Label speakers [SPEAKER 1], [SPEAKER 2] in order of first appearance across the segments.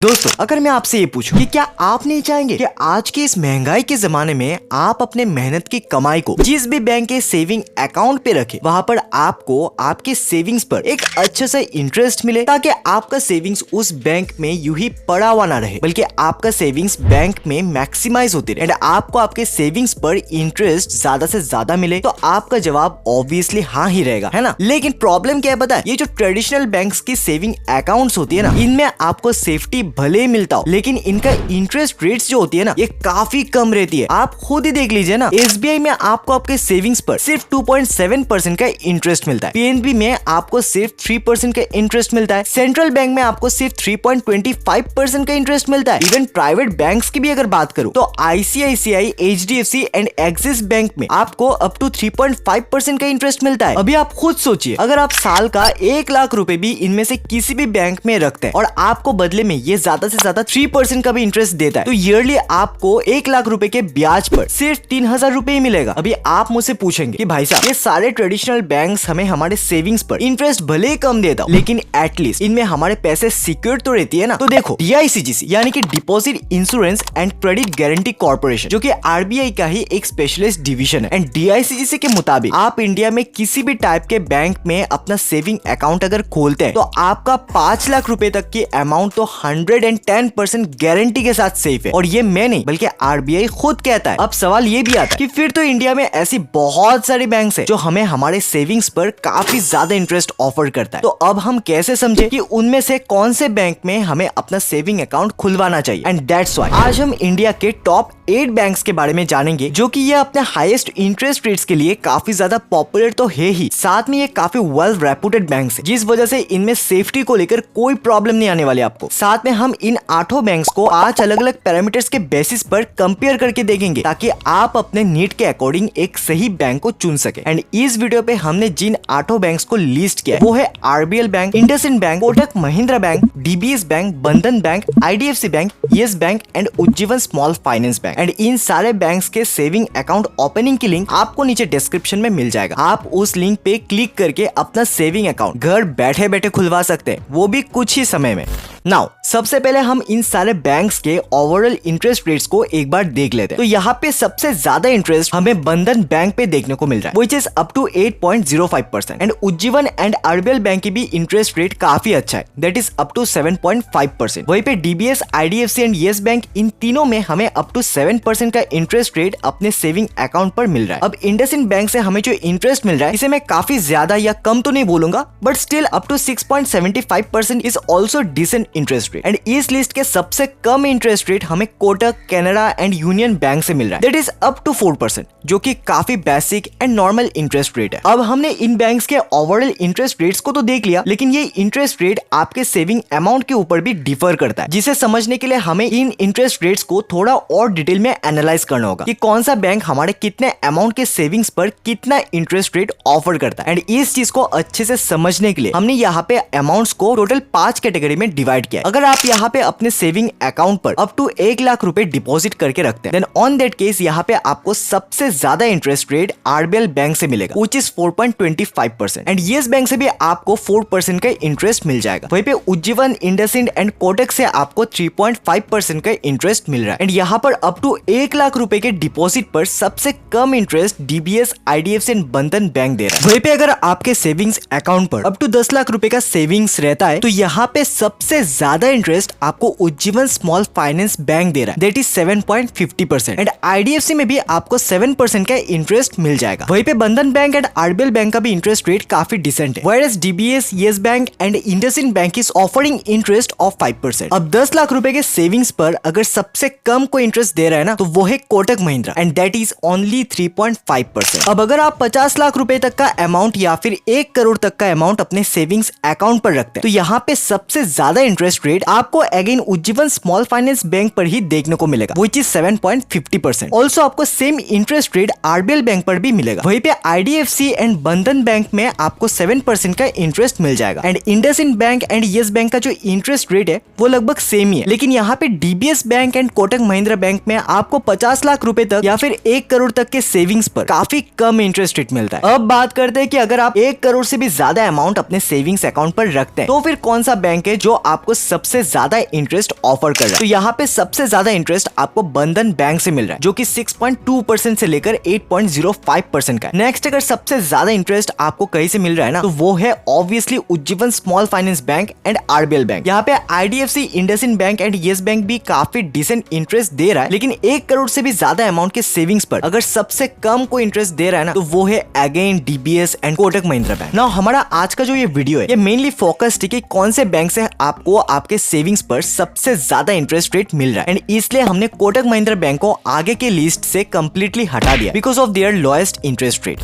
[SPEAKER 1] दोस्तों, अगर मैं आपसे ये पूछूं कि क्या आप नहीं चाहेंगे कि आज के इस महंगाई के जमाने में आप अपने मेहनत की कमाई को जिस भी बैंक के सेविंग अकाउंट पे रखें, वहाँ पर आपको आपके सेविंग्स पर एक अच्छा सा इंटरेस्ट मिले, ताकि आपका सेविंग्स उस बैंक में यूं ही पड़ा हुआ ना रहे, बल्कि आपका सेविंग्स बैंक में मैक्सिमाइज होती रहे एंड आपको आपके सेविंग्स पर इंटरेस्ट ज्यादा से ज्यादा मिले। तो आपका जवाब ऑब्वियसली हाँ ही रहेगा, है ना। लेकिन प्रॉब्लम क्या है पता है, ये जो ट्रेडिशनल बैंक्स की सेविंग अकाउंट्स होती है ना, इनमें आपको सेफ्टी भले ही मिलता हो, लेकिन इनका इंटरेस्ट रेट्स जो होती है ना, ये काफी कम रहती है। आप खुद ही देख लीजिए ना, एसबीआई में आपको आपके सेविंग्स पर सिर्फ 2.7% का इंटरेस्ट मिलता है, पीएनबी में आपको सिर्फ 3% का इंटरेस्ट मिलता है, सेंट्रल बैंक में आपको सिर्फ 3.25% का इंटरेस्ट मिलता है। इवन प्राइवेट बैंक्स की भी अगर बात करूं तो ICICI, HDFC and axis bank में आपको अप टू 3.5% का इंटरेस्ट मिलता है। अभी आप खुद सोचिए, अगर आप साल का 1 लाख रुपए भी इनमें से किसी भी बैंक में रखते हैं और आपको बदले में ये ज्यादा से ज्यादा 3% का भी इंटरेस्ट देता है, तो ईयरली आपको 1 लाख रुपए के ब्याज पर सिर्फ 3,000 रुपए ही मिलेगा। अभी आप मुझसे पूछेंगे कि भाई साहब, ये सारे ट्रेडिशनल बैंक्स हमें हमारे सेविंग्स पर इंटरेस्ट भले ही कम देता हो, लेकिन एटलीस्ट इनमें हमारे पैसे सिक्योर तो रहती है ना। तो देखो, डीआईसीजीसी यानी कि deposit insurance and credit guarantee corporation, जो कि आरबीआई का ही एक स्पेशलिस्ट डिवीजन है, एंड डीआईसीजीसी के मुताबिक आप इंडिया में किसी भी टाइप के बैंक में अपना सेविंग अकाउंट अगर खोलते हैं, तो आपका 5 लाख रुपए तक की अमाउंट तो 110% गारंटी के साथ सेफ है। और ये मैं नहीं, बल्कि आरबीआई खुद कहता है। अब सवाल ये भी आता है कि फिर तो इंडिया में ऐसी बहुत सारे बैंक्स हैं जो हमें हमारे सेविंग्स पर काफी ज्यादा इंटरेस्ट ऑफर करता है। तो अब हम कैसे समझे कि उनमें से कौन से बैंक में हमें अपना सेविंग अकाउंट खुलवाना चाहिए। एंड दैट्स व्हाई आज हम इंडिया के टॉप 8 बैंक्स के बारे में जानेंगे, जो कि ये अपने हाईएस्ट इंटरेस्ट रेट्स के लिए काफी ज्यादा पॉपुलर तो है ही, साथ में ये काफी वेल रेपुटेड बैंक्स है, जिस वजह से इनमें सेफ्टी को लेकर कोई प्रॉब्लम नहीं आने वाली आपको। साथ में हम इन 8 बैंक्स को 8 अलग अलग पैरामीटर्स के बेसिस पर कंपेयर करके देखेंगे, ताकि आप अपने नीड के अकॉर्डिंग एक सही बैंक को चुन सके। एंड इस वीडियो पे हमने जिन 8 बैंक्स को लिस्ट किया है, वो है RBL bank, IndusInd bank, Kotak Mahindra bank, DBS bank, Bandhan bank, IDFC bank, Yes bank and Ujjivan small finance bank. And इन सारे बैंक्स के सेविंग अकाउंट ओपनिंग की लिंक आपको नीचे डिस्क्रिप्शन में मिल जाएगा। आप उस लिंक पे क्लिक करके अपना सेविंग अकाउंट घर बैठे बैठे खुलवा सकते हैं, वो भी कुछ ही समय में। नाउ सबसे पहले हम इन सारे बैंक्स के ओवरऑल इंटरेस्ट रेट्स को एक बार देख लेते हैं। तो यहाँ पे सबसे ज्यादा इंटरेस्ट हमें बंधन बैंक पे देखने को मिल रहा है, which is up to 8.05%। And Ujjivan and RBL bank की भी इंटरेस्ट रेट काफी अच्छा है, दैट इज अप टू 7.5%। वहीं पे DBS, IDFC and Yes bank, इन तीनों में हमें अप टू 7% का इंटरेस्ट रेट अपने सेविंग अकाउंट पर मिल रहा है। अब इंडसइंड बैंक से हमें जो इंटरेस्ट मिल रहा है, इसे मैं काफी ज्यादा या कम तो नहीं बोलूंगा, but still up to 6.75% is also decent interest rate. And इस लिस्ट के सबसे कम इंटरेस्ट रेट हमें Kotak, Canara and union bank से मिल रहा है, दैट इज अप टू 4%, जो कि काफी basic and normal interest rate है। अब हमने इन बैंक्स के ओवरऑल इंटरेस्ट रेट्स को तो देख लिया, लेकिन ये इंटरेस्ट रेट आपके सेविंग अमाउंट के ऊपर भी डिफर करता है, जिसे समझने के लिए हमें इन इंटरेस्ट रेट्स को थोड़ा और डिटेल में एनालाइज करना होगा कि कौन सा बैंक हमारे कितने अमाउंट के सेविंग्स पर कितना इंटरेस्ट रेट ऑफर करता है। एंड इस चीज को अच्छे से समझने के लिए हमने यहाँ पे अमाउंट्स को टोटल 5 कैटेगरी में डिवाइड किया है। अगर आप यहाँ पे अपने सेविंग अकाउंट पर अप टू 1 लाख रुपए डिपॉजिट करके रखते हैं, देन ऑन दैट केस यहाँ पे आपको सबसे ज्यादा इंटरेस्ट रेट आरबीएल बैंक से मिलेगा, which is 4.25%। And Yes bank से भी आपको 4% का इंटरेस्ट मिल जाएगा। वहीं पे उज्जीवन, इंडसइंड एंड कोटक से आपको 3.5% का इंटरेस्ट मिल रहा है। एंड यहाँ पर अप टू 1 लाख रुपए के डिपॉजिट पर सबसे कम इंटरेस्ट डीबीएस, आईडीएफसी एंड बंधन बैंक दे रहा है। वहीं पे अगर आपके सेविंग्स अकाउंट पर अप टू 10 लाख रुपए का सेविंग्स रहता है, तो यहाँ पे सबसे ज्यादा इंटरेस्ट आपको उज्जीवन स्मॉल फाइनेंस बैंक दे रहा है, दैट इज 7.50%। एंड आईडीएफसी में भी आपको 7% का इंटरेस्ट मिल जाएगा। वहीं पे बंधन बैंक एंड आरबीएल बैंक का भी इंटरेस्ट रेट काफी डिसेंट है, whereas DBS, yes bank and IndusInd bank is offering interest of 5%। अब 10 लाख रुपए के सेविंग्स पर अगर सबसे कम कोई इंटरेस्ट दे रहा है ना, तो वो है Kotak Mahindra, and that is only 3.5%। अब अगर आप 50 लाख रुपए तक का अमाउंट या फिर 1 करोड़ तक का अमाउंट अपने सेविंग्स अकाउंट पर रखते हैं, तो यहाँ पे सबसे ज्यादा इंटरेस्ट रेट आपको again Ujjivan small finance bank पर ही देखने को मिलेगा, व्हिच इज 7.50%। ऑल्सो आपको same interest rate RBL bank पर भी मिलेगा। वहीं पे आईडीएफसी एंड बंधन बैंक में आपको 7% का इंटरेस्ट मिल जाएगा। And IndusInd bank and Yes bank का जो इंटरेस्ट रेट है वो लगभग सेम ही है, लेकिन यहाँ पे DBS bank and Kotak Mahindra bank में आपको 50 लाख रुपए तक या फिर 1 करोड़ तक के सेविंग्स पर काफी कम इंटरेस्ट रेट मिलता है। अब बात करते हैं कि अगर आप 1 करोड़ से भी ज्यादा अमाउंट अपने सेविंग्स अकाउंट पर रखते हैं, तो फिर कौन सा बैंक है जो आपको आपको सबसे ज्यादा इंटरेस्ट ऑफर कर रहा है। तो यहाँ पे सबसे ज्यादा इंटरेस्ट आपको बंधन बैंक से मिल रहा है जो कि 6.2% से लेकर 8.05% का है। नेक्स्ट अगर सबसे ज्यादा इंटरेस्ट आपको कहीं से मिल रहा है ना, तो वो है obviously Ujjivan small finance bank and RBL bank. यहाँ पे IDFC, IndusInd bank and Yes bank भी काफी डिसेंट इंटरेस्ट दे रहा है, लेकिन 1 करोड़ से भी ज्यादा अमाउंट के सेविंग्स पर अगर सबसे कम को इंटरेस्ट दे रहा है ना, तो वो है again DBS and Kotak Mahindra bank. Now हमारा आज का जो ये वीडियो है ये मेनली फोकस्ड है कि कौन से बैंक से आपको आपके सेविंग्स पर सबसे ज्यादा इंटरेस्ट रेट मिल रहा है, एंड इसलिए हमने कोटक महिंद्रा बैंक को आगे के लिस्ट से कंप्लीटली हटा दिया because of their lowest interest rate.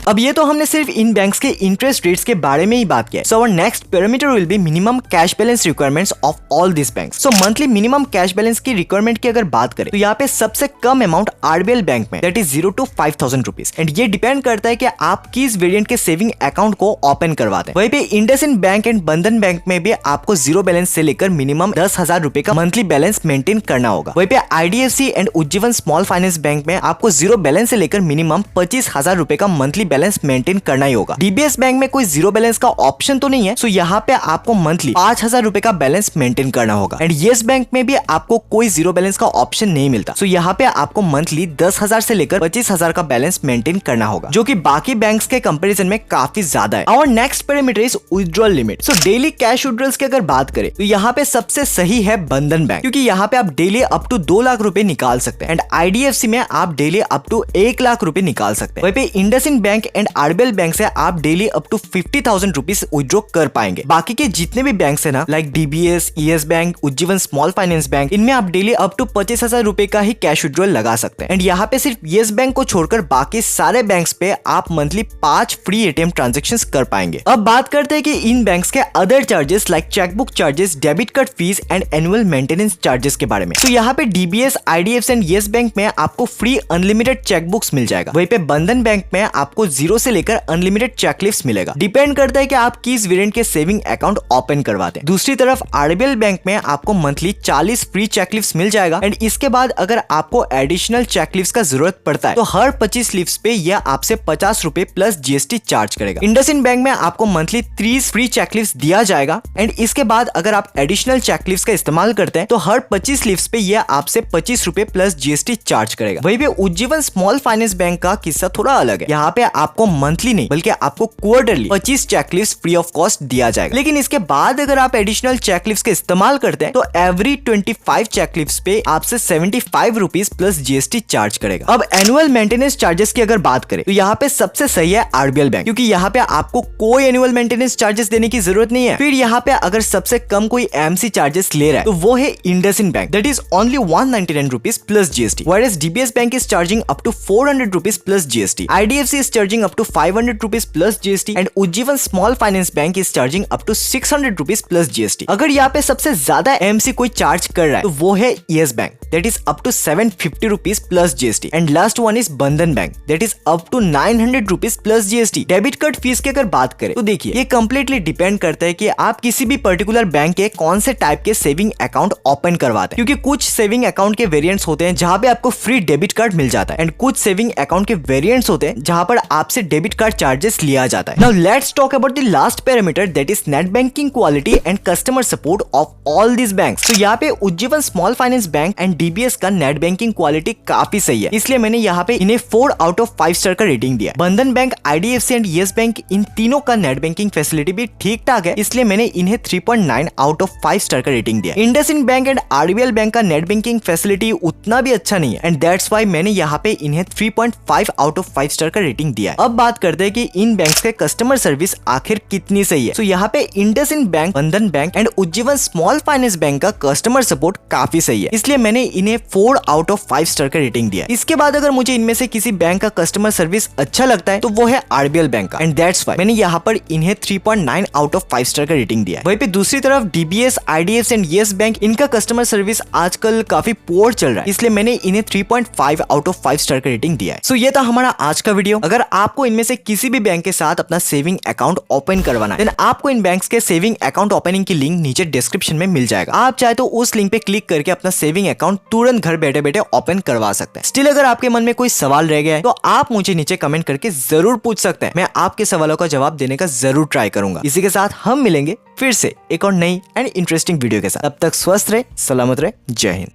[SPEAKER 1] अब ये तो हमने सिर्फ इन बैंक्स के इंटरेस्ट रेट्स के बारे में ही बात किया है। So our next parameter will be minimum cash balance requirements of all this banks. So monthly minimum cash balance की रिक्वायरमेंट की अगर बात करें तो यहाँ पे सबसे कम अमाउंट आरबीएल बैंक में that is 0 to 5,000 rupees, and ये डिपेंड करता है कि आप किस वेरिएंट के सेविंग अकाउंट को ओपन करवाते हैं। वहीं पे इंडसइंड बैंक एंड बंधन बैंक में भी आपको 0 बैलेंस से लेकर मिनिमम 10,000 रुपए का मंथली बैलेंस मेंटेन करना होगा। वहीं पे IDFC and Ujjivan small finance bank में आपको 0 बैलेंस से लेकर मिनिमम 25,000 रुपए का मंथली बैलेंस मेंटेन करना ही होगा। डीबीएस बैंक में कोई 0 बैलेंस का ऑप्शन तो नहीं है, सो यहाँ पे आपको मंथली 5,000 रुपए का बैलेंस मेंटेन करना होगा। एंड येस बैंक में भी आपको कोई 0 बैलेंस का ऑप्शन नहीं मिलता, सो यहाँ पे आपको मंथली 10,000 से लेकर 25,000 का बैलेंस मेंटेन करना होगा, जो कि बाकी बैंक्स के कंपैरिजन में काफी ज्यादा है। और next parameter is withdrawal limit. So daily cash withdrawals की अगर बात करें तो यहाँ पे सबसे सही है बंधन बैंक, क्योंकि यहाँ पे आप डेली अप टू 2 लाख रुपए निकाल सकते हैं, एंड आईडीएफसी में आप डेली अप टू 1 लाख रुपए निकाल सकते हैं। वहीं पे IndusInd bank and RBL bank से आप daily up to 50,000 rupees withdraw कर पाएंगे। बाकी के जितने भी बैंक है ना, like DBS, Yes bank, Ujjivan small finance bank, इनमें आप डेली अप टू 25,000 रुपए का ही कैश विथड्रॉल लगा सकते हैं। एंड यहाँ पे सिर्फ येस बैंक को छोड़कर बाकी सारे बैंक्स पे आप मंथली 5 फ्री एटीएम ट्रांजेक्शंस कर पाएंगे। अब बात करते हैं कि इन बैंक्स के other charges like chequebook charges, debit card fees and annual maintenance charges के बारे में। तो यहाँ पे DBS, IDFC and Yes bank में आपको फ्री अनलिमिटेड चेकबुक्स मिल जाएगा। वहीं पे बंधन बैंक में आपको 0 से लेकर अनलिमिटेड चेकलिस्ट मिलेगा। डिपेंड करता है कि आप किस वेरिएंट के सेविंग अकाउंट ओपन करवाते हैं। दूसरी तरफ आरबीएल बैंक में आपको मंथली 40 फ्री चेकलिस्ट मिल जाएगा, एंड इसके बाद अगर आपको एडिशनल चेकलिस्ट का जरूरत पड़ता है तो हर 25 लिफ्ट पे यह आपसे 50 रुपए प्लस जीएसटी चार्ज करेगा। इंडसइंड बैंक में आपको मंथली 30 फ्री चेकलिस्ट दिया जाएगा, एंड इसके बाद अगर आप एडिशनल चेकलिस्ट का इस्तेमाल करते हैं तो हर 25 लिफ्ट पे यह आपसे 25 रुपए प्लस जीएसटी चार्ज करेगा। वहीं पे उज्जीवन स्मॉल फाइनेंस बैंक का किस्सा थोड़ा अलग है। यहाँ पे आपको मंथली नहीं बल्कि आपको quarterly 25 checklist free of cost दिया जाएगा, लेकिन इसके बाद अगर आप एडिशनल चेकलिस्ट का इस्तेमाल करते हैं तो एवरी 25 चेकलिस्ट पे आपसे 75 रुपीज प्लस जीएसटी चार्ज करेगा। अब एनुअल मेंटेनेंस चार्जेस की अगर बात करें तो यहाँ पे सबसे सही है आरबीएल बैंक, क्योंकि यहाँ पे आपको कोई एनुअल मेंटेनेंस चार्जेस देने की जरूरत नहीं है। फिर यहाँ पे अगर सबसे कम कोई एमसी चार्जेस ले रहा है तो वो है IndusInd bank, that is only 199 rupees plus GST, whereas DBS bank is charging up to 400 rupees plus GST, IDFC is charging up to 500 rupees plus GST, and Ujjivan small finance bank is charging up to 600 rupees plus GST. अगर यहाँ पे सबसे ज्यादा MC कोई charge कर रहा है तो वो है Yes bank, that is up to 750 rupees plus GST, and last one is Bandhan bank, that is up to 900 rupees plus GST. Debit card fees की अगर बात करें तो देखिए ये कंप्लीटली डिपेंड करता है कि आप किसी भी पर्टिकुलर बैंक के कौन से टाइप के सेविंग अकाउंट ओपन करवाते हैं, क्योंकि कुछ सेविंग अकाउंट के वेरिएंट्स होते हैं जहां पे आपको फ्री डेबिट कार्ड मिल जाता है, एंड कुछ सेविंग अकाउंट के वेरिएंट्स होते हैं जहां पर आपसे डेबिट कार्ड चार्जेस लिया जाता है। Now let's talk about the last parameter, that is net banking quality and customer support of all this banks. तो यहाँ पे Ujjivan small finance bank and DBS का नेट बैंकिंग क्वालिटी काफी सही है, इसलिए मैंने यहाँ पे इन्हें 4 आउट ऑफ 5 स्टार का रेटिंग दिया। Bandhan bank, IDFC and Yes bank, इन तीनों का नेट बैंकिंग फैसिलिटी भी ठीक ठाक है, इसलिए मैंने इन्हें 3.9 आउट ऑफ 5 स्टार का रेटिंग दिया। IndusInd bank and RBL bank का नेट बैंकिंग फैसिलिटी उतना भी अच्छा नहीं है, एंड दैट्स व्हाई मैंने यहाँ पे इन्हें 3.5 आउट ऑफ 5 स्टार का रेटिंग दिया है। अब बात करते हैं कि इन बैंक्स के कस्टमर सर्विस आखिर कितनी सही है। तो यहाँ पे IndusInd bank, Bandhan bank and Ujjivan small finance bank का कस्टमर सपोर्ट काफी सही है, इसलिए मैंने इन्हें 4 आउट ऑफ 5 स्टार का रेटिंग दिया। इसके बाद अगर मुझे इनमें से किसी बैंक का कस्टमर सर्विस अच्छा लगता है तो वो है आरबीएल बैंक का, एंड दैट्स व्हाई मैंने यहाँ पर इन्हें 3.9 आउट ऑफ 5 स्टार का रेटिंग दिया है। वहीं पे दूसरी तरफ DBS, IDFC and Yes bank, इनका कस्टमर सर्विस आजकल काफी पुअर चल रहा है, इसलिए मैंने इन्हें 3.5 आउट ऑफ 5 स्टार का रेटिंग दिया है। सो ये था हमारा आज का वीडियो। अगर आपको इनमें से किसी भी बैंक के साथ अपना सेविंग अकाउंट ओपन करवाना है, देन आपको इन बैंक्स के सेविंग अकाउंट ओपनिंग की लिंक नीचे डिस्क्रिप्शन में मिल जाएगा। आप चाहे तो उस लिंक पे क्लिक करके अपना सेविंग अकाउंट तुरंत घर बैठे बैठे ओपन करवा सकते हैं। स्टिल अगर आपके मन में कोई सवाल रह गया है तो आप मुझे नीचे कमेंट करके जरूर पूछ सकते हैं, मैं आपके सवालों का जवाब देने का जरूर ट्राई करूंगा। इसी के साथ हम मिलेंगे फिर से एक और नई एंड इंटरेस्टिंग वीडियो के साथ। तब तक स्वस्थ रहे, सलामत रहे, जय हिंद।